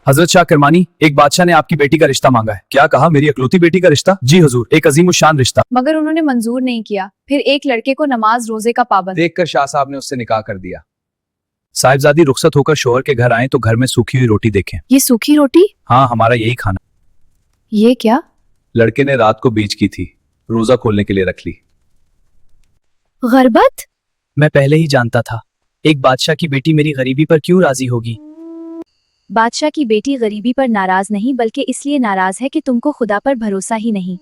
हजरत शाह करमानी, एक बादशाह ने आपकी बेटी का रिश्ता मांगा है। क्या कहा? मेरी अकलौती बेटी का रिश्ता? जी हुजूर, एक अजीमुशान रिश्ता। मगर उन्होंने मंजूर नहीं किया। फिर एक लड़के को नमाज रोजे का पाबंद देखकर शाह साहब ने उससे निकाह कर दिया। साहिबजादी रुखसत होकर शोहर के घर आए तो घर में सूखी हुई रोटी देखें। ये सूखी रोटी? हाँ, हमारा यही खाना। ये क्या? लड़के ने रात को बीज की थी, रोजा खोलने के लिए रख ली। गरबत? मैं पहले ही जानता था, एक बादशाह की बेटी मेरी गरीबी पर क्यों राजी होगी। बादशाह की बेटी गरीबी पर नाराज नहीं बल्कि इसलिए नाराज है कि तुमको खुदा पर भरोसा ही नहीं।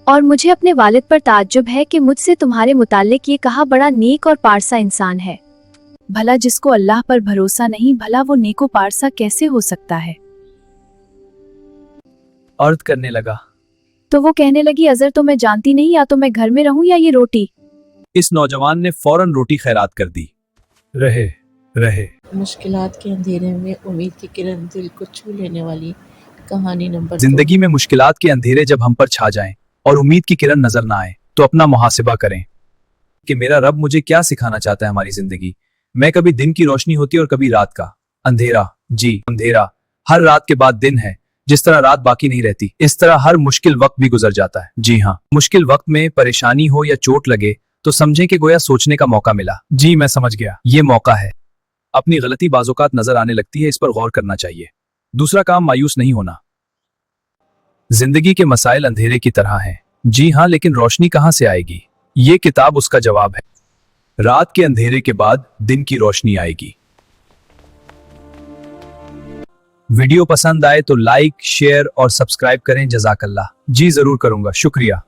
और मुझे अपने वालिद पर ताज्जुब है कि मुझसे तुम्हारे मुताल्लिक ये कहा बड़ा नेक और पारसा इंसान है। भला जिसको अल्लाह पर भरोसा नहीं, भला वो नेको पारसा कैसे हो सकता है? अर्ज करने लगा। तो वो कहने लगी, अजर तो मैं जानती नहीं, या तो मैं घर में रहूं या ये रोटी। इस नौजवान ने फौरन रोटी खैरात कर दी। रहे रहे मुश्किलात के अंधेरे में उम्मीद की किरण दिल को छू लेने वाली कहानी नंबर 2। जिंदगी में मुश्किलात के अंधेरे जब हम पर छा जाएं और उम्मीद की किरण नजर ना आए तो अपना मुहासिबा करें कि मेरा रब मुझे क्या सिखाना चाहता है। हमारी जिंदगी में कभी दिन की रोशनी होती है और कभी रात का अंधेरा। जी, अंधेरा। हर रात के बाद दिन है। जिस तरह रात बाकी नहीं रहती, इस तरह हर मुश्किल वक्त भी गुजर जाता है। जी हाँ, मुश्किल वक्त में परेशानी हो या चोट लगे तो समझें कि गोया सोचने का मौका मिला। जी, मैं समझ गया, ये मौका है। अपनी गलती बाज़ौकात नजर आने लगती है, इस पर गौर करना चाहिए। दूसरा काम, मायूस नहीं होना। जिंदगी के मसाइल अंधेरे की तरह हैं। जी हाँ, लेकिन रोशनी कहां से आएगी? ये किताब उसका जवाब है। रात के अंधेरे के बाद दिन की रोशनी आएगी। वीडियो पसंद आए तो लाइक, शेयर और सब्सक्राइब करें। जज़ाकल्लाह। जी जरूर करूंगा, शुक्रिया।